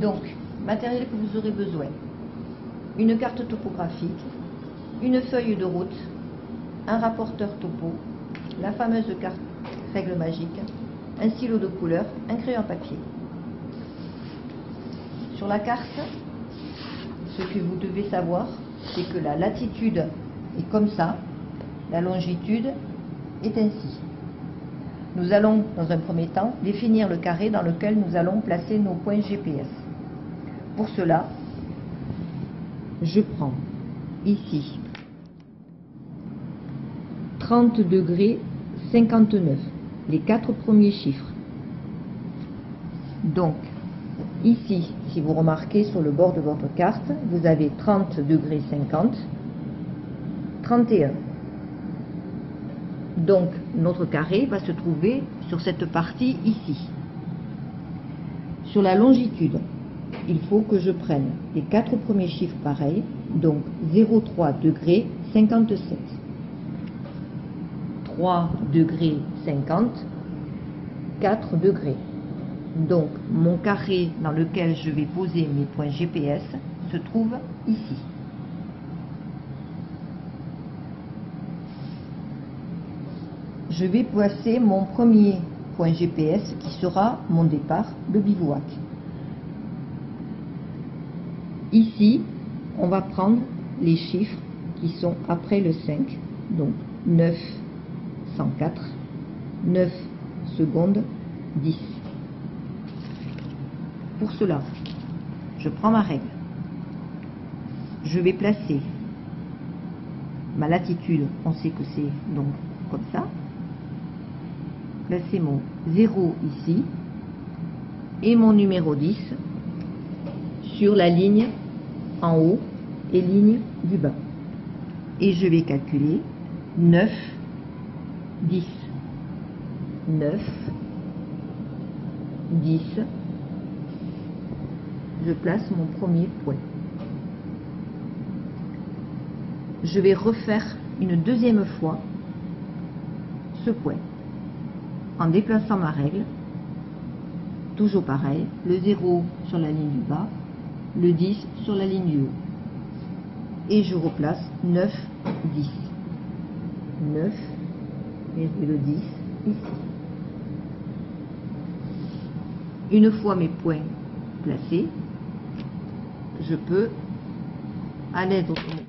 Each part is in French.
Donc, matériel que vous aurez besoin: une carte topographique, une feuille de route, un rapporteur topo, la fameuse carte règle magique, un stylo de couleur, un crayon à papier. Sur la carte, ce que vous devez savoir, c'est que la latitude est comme ça, la longitude est ainsi. Nous allons, dans un premier temps, définir le carré dans lequel nous allons placer nos points GPS. Pour cela, je prends ici 30 degrés 59, les 4 premiers chiffres. Donc, ici, si vous remarquez sur le bord de votre carte, vous avez 30 degrés 50, 31. Donc, notre carré va se trouver sur cette partie ici. Sur la longitude, il faut que je prenne les 4 premiers chiffres pareils, donc 0,3 degrés 57. 3 degrés 50, 4 degrés. Donc, mon carré dans lequel je vais poser mes points GPS se trouve ici. Je vais placer mon premier point GPS qui sera mon départ, le bivouac. Ici, on va prendre les chiffres qui sont après le 5, donc 9, 104, 9 secondes, 10. Pour cela, je prends ma règle. Je vais placer ma latitude, on sait que c'est donc comme ça. Placer mon 0 ici et mon numéro 10 sur la ligne en haut et ligne du bas. Et je vais calculer 9, 10, 9, 10. Je place mon premier point. Je vais refaire une deuxième fois ce point en déplaçant ma règle, toujours pareil, le 0 sur la ligne du bas, le 10 sur la ligne du haut. Et je replace 9, 10. 9 et le 10 ici. Une fois mes points placés, je peux, à l'aide de mon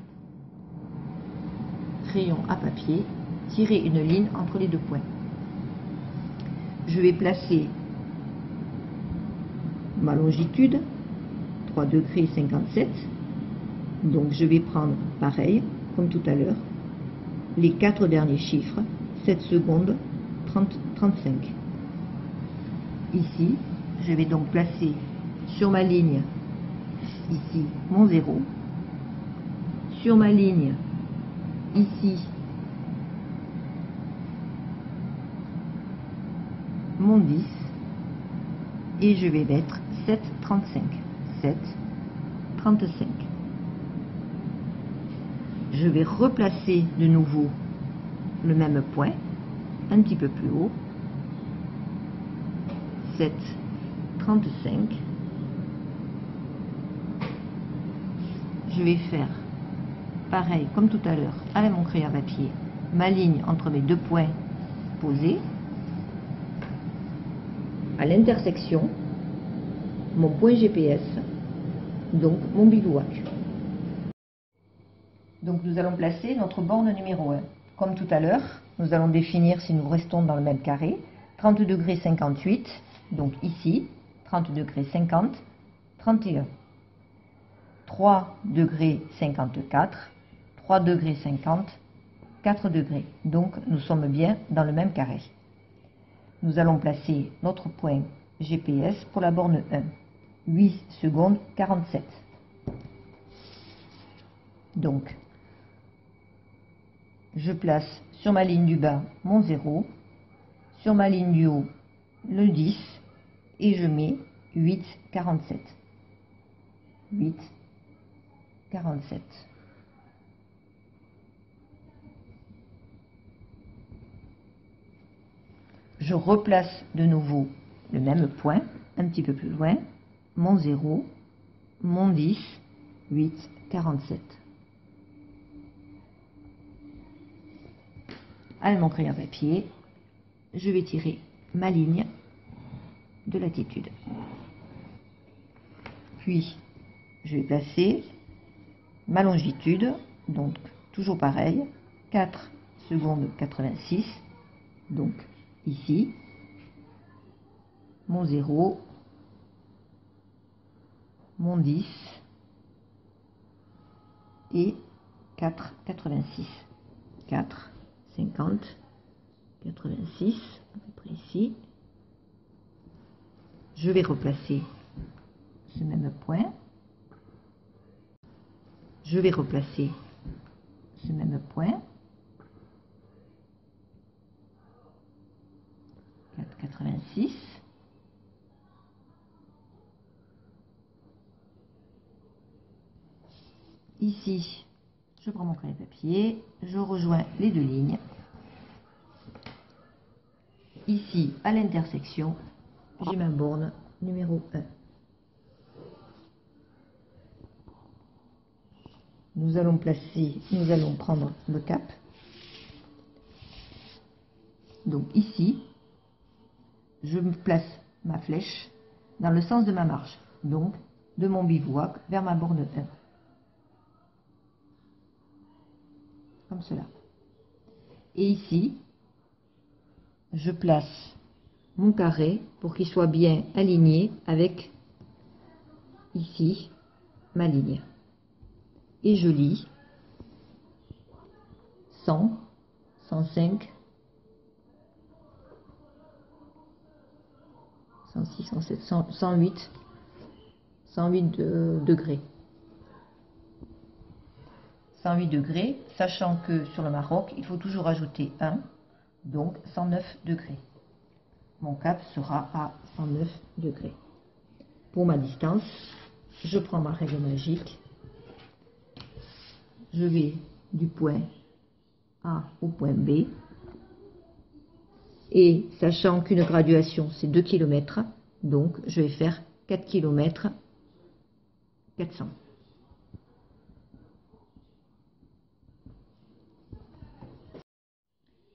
crayon à papier, tirer une ligne entre les deux points. Je vais placer ma longitude, 3 degrés 57, donc je vais prendre pareil, comme tout à l'heure, les 4 derniers chiffres, 7 secondes, 30, 35. Ici, je vais donc placer sur ma ligne, ici, mon 0, sur ma ligne, ici, mon 10, et je vais mettre 7, 35. 7, 35. Je vais replacer de nouveau le même point, un petit peu plus haut. 7, 35. Je vais faire pareil comme tout à l'heure avec mon crayon à papier, ma ligne entre mes deux points posés. À l'intersection, mon point GPS, donc mon bivouac. Donc nous allons placer notre borne numéro 1. Comme tout à l'heure, nous allons définir si nous restons dans le même carré. 30 degrés 58, donc ici, 30 degrés 50, 31. 3 degrés 54, 3 degrés 50, 4 degrés. Donc nous sommes bien dans le même carré. Nous allons placer notre point GPS pour la borne 1. 8 secondes 47. Donc, je place sur ma ligne du bas mon 0, sur ma ligne du haut le 10, et je mets 8, 47. 8, 47. Je replace de nouveau le même point, un petit peu plus loin, mon 0, mon 10, 8, 47. Avec mon crayon papier, je vais tirer ma ligne de latitude. Puis, je vais placer ma longitude, donc toujours pareil, 4 secondes 86, donc ici, mon 0, mon 10 et 4, 86. 4, 50, 86, à peu près ici. Je vais replacer ce même point. Je vais replacer ce même point. 4, 86. Ici, je prends mon crayon papier, je rejoins les deux lignes. Ici, à l'intersection, j'ai ma borne numéro 1. Nous allons prendre le cap. Donc ici, je me place ma flèche dans le sens de ma marche, donc de mon bivouac vers ma borne 1. Comme cela. Et ici, je place mon carré pour qu'il soit bien aligné avec ici ma ligne. Et je lis 100, 105, 106, 107, 108, 108 degrés. 108 degrés, sachant que sur le Maroc, il faut toujours ajouter 1, donc 109 degrés. Mon cap sera à 109 degrés. Pour ma distance, je prends ma règle magique. Je vais du point A au point B. Et sachant qu'une graduation, c'est 2 km, donc je vais faire 4 km 400.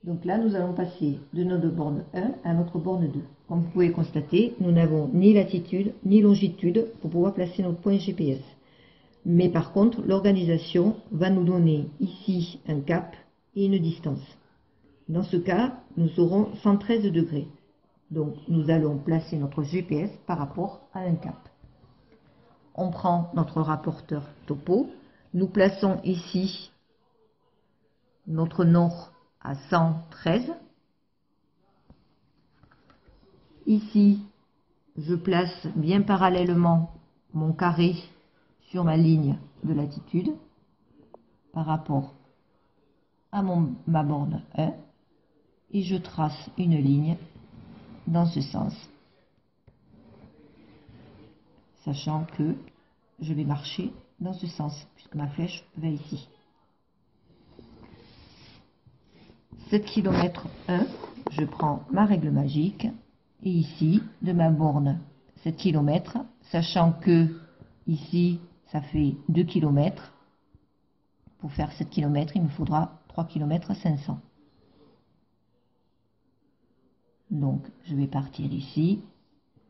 Donc là, nous allons passer de notre borne 1 à notre borne 2. Comme vous pouvez constater, nous n'avons ni latitude ni longitude pour pouvoir placer notre point GPS. Mais par contre, l'organisation va nous donner ici un cap et une distance. Dans ce cas, nous aurons 113 degrés. Donc, nous allons placer notre GPS par rapport à un cap. On prend notre rapporteur topo. Nous plaçons ici notre nord à 113. Ici, je place bien parallèlement mon carré sur ma ligne de latitude par rapport à ma borne 1 et je trace une ligne dans ce sens, sachant que je vais marcher dans ce sens puisque ma flèche va ici. 7 km 1, je prends ma règle magique et ici de ma borne 7 km, sachant que ici ça fait 2 km. Pour faire 7 km, il me faudra 3 km 500. Donc je vais partir ici,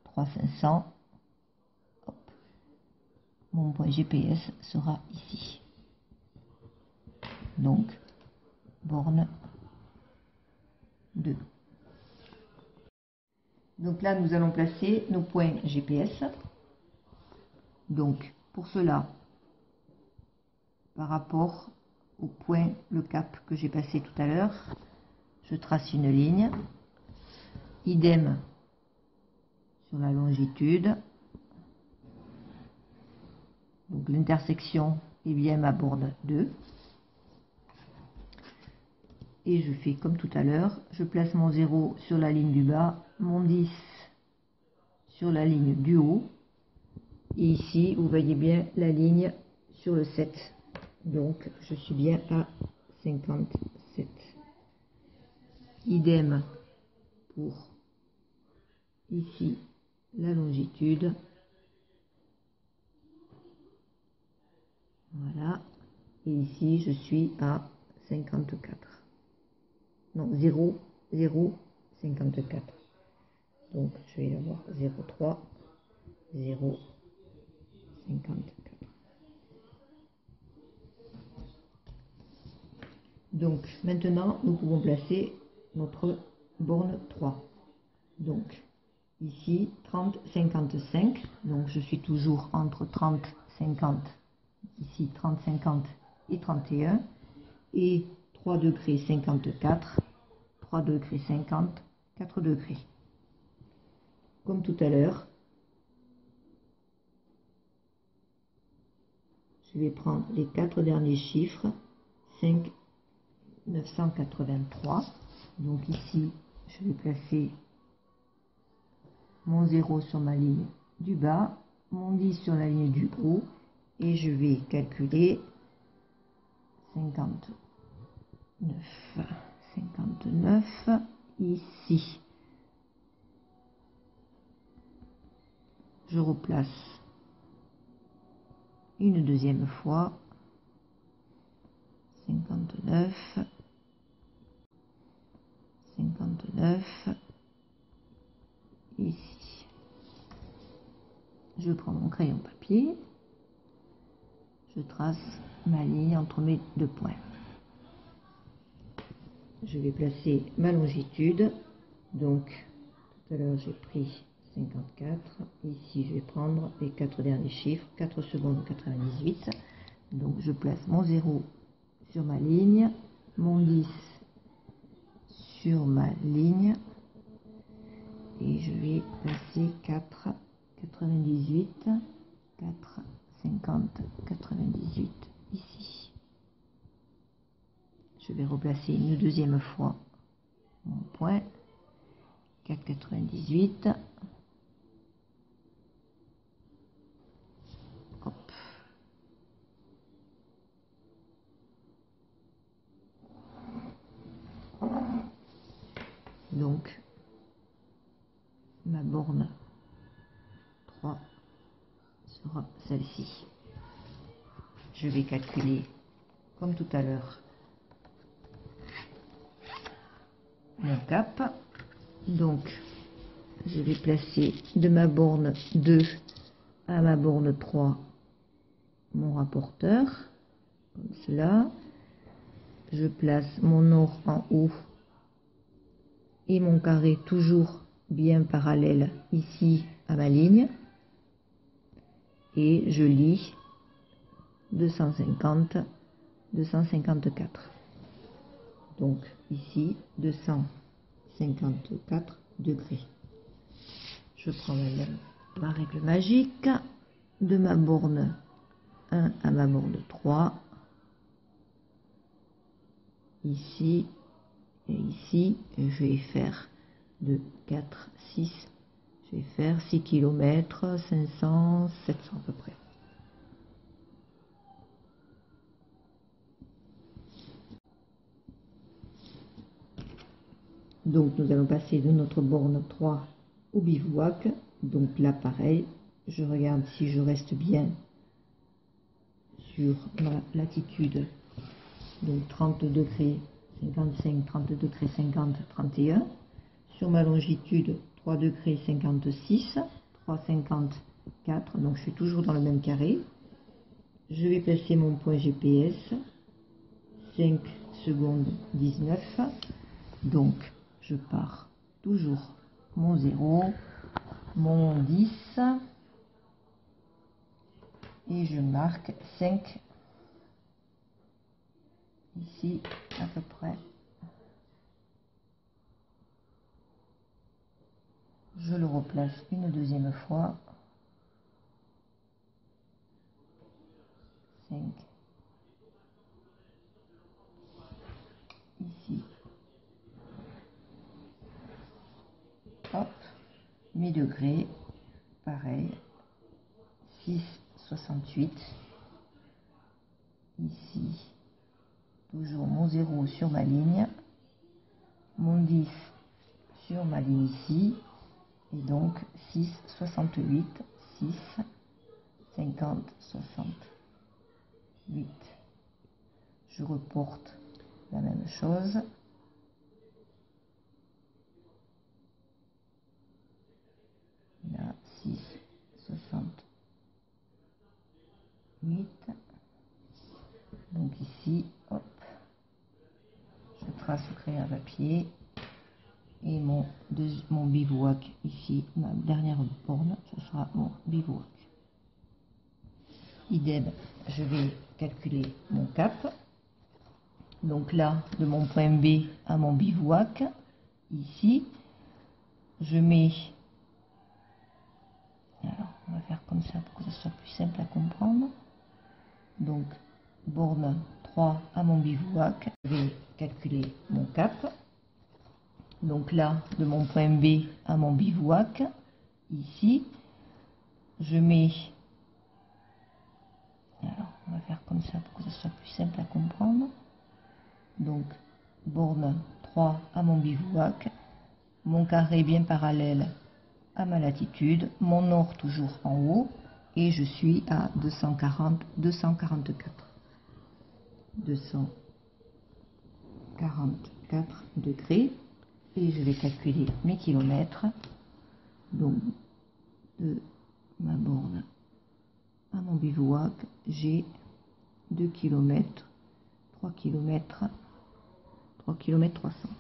3 500. Hop. Mon point GPS sera ici. Donc borne 2. Donc là, nous allons placer nos points GPS. Donc, pour cela, par rapport au point, le cap que j'ai passé tout à l'heure, je trace une ligne. Idem sur la longitude. Donc, l'intersection est bien ma borne 2. Et je fais comme tout à l'heure, je place mon 0 sur la ligne du bas, mon 10 sur la ligne du haut. Et ici, vous voyez bien la ligne sur le 7. Donc, je suis bien à 57. Idem pour ici la longitude. Voilà. Et ici, je suis à 54. Non, 0, 0, 54. Donc, je vais avoir 0,3, 0, 54. Donc, maintenant, nous pouvons placer notre borne 3. Donc, ici, 30, 55. Donc, je suis toujours entre 30, 50. Ici, 30, 50 et 31. Et 3 degrés 54, 3 degrés 50, 4 degrés. Comme tout à l'heure, je vais prendre les 4 derniers chiffres, 5, 983. Donc ici, je vais placer mon 0 sur ma ligne du bas, mon 10 sur la ligne du haut, et je vais calculer 59 ici. Je replace une deuxième fois, 59, 59, ici. Je prends mon crayon papier, je trace ma ligne entre mes deux points. Je vais placer ma longitude, donc tout à l'heure j'ai pris 54, ici je vais prendre les 4 derniers chiffres, 4 secondes 98, donc je place mon 0 sur ma ligne, mon 10 sur ma ligne, et je vais placer 4, 98, 4, 50, 98 ici. Je vais replacer une deuxième fois mon point, 4, 98. Hop. Donc, ma borne 3 sera celle-ci. Je vais calculer, comme tout à l'heure, mon cap. Donc, je vais placer de ma borne 2 à ma borne 3 mon rapporteur, comme cela. Je place mon or en haut et mon carré toujours bien parallèle ici à ma ligne. Et je lis 250, 254. Donc ici, 254 degrés. Je prends ma règle magique de ma borne 1 à ma borne 3. Ici et ici, je vais faire de 4, 6. Je vais faire 6 km, 500, 700 à peu près. Donc nous allons passer de notre borne 3 au bivouac. Donc là pareil, je regarde si je reste bien sur ma latitude. Donc 30 degrés 55, 30 degrés 50, 31. Sur ma longitude 3 degrés 56, 3,54. Donc je suis toujours dans le même carré. Je vais placer mon point GPS, 5 secondes 19. Donc je pars toujours mon 0, mon 10 et je marque 5 ici à peu près. Je le replace une deuxième fois, 5 ici. Hop, mes degrés, pareil, 6,68. Ici, toujours mon 0 sur ma ligne, mon 10 sur ma ligne ici, et donc 6,68, 6, 50, 60. 8. Je reporte la même chose. Là, 6, 68. Donc ici, hop, je trace au crayon à papier. Et mon bivouac ici, ma dernière borne, ce sera mon bivouac. Idem, je vais calculer mon cap. Donc là, de mon point B à mon bivouac, ici, je mets... Alors, on va faire comme ça pour que ce soit plus simple à comprendre. Donc, borne 3 à mon bivouac, je vais calculer mon cap. Donc là, de mon point B à mon bivouac, ici, je mets... Alors, on va faire comme ça pour que ce soit plus simple à comprendre. Donc, borne 3 à mon bivouac, mon carré bien parallèle à ma latitude, mon nord toujours en haut, et je suis à 240, 244. 244 degrés. Et je vais calculer mes kilomètres. Donc, de ma borne à mon bivouac, j'ai 2 km, 3 km, 3 km 300.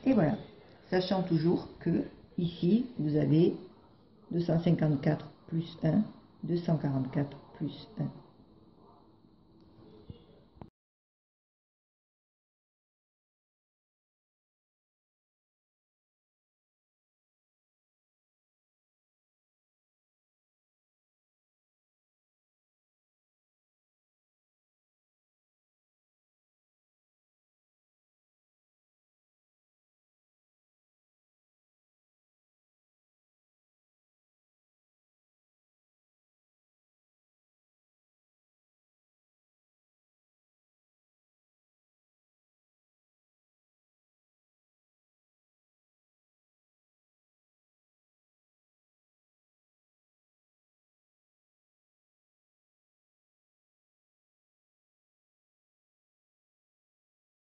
Et voilà, sachant toujours que ici, vous avez 254 plus 1, 244 plus 1.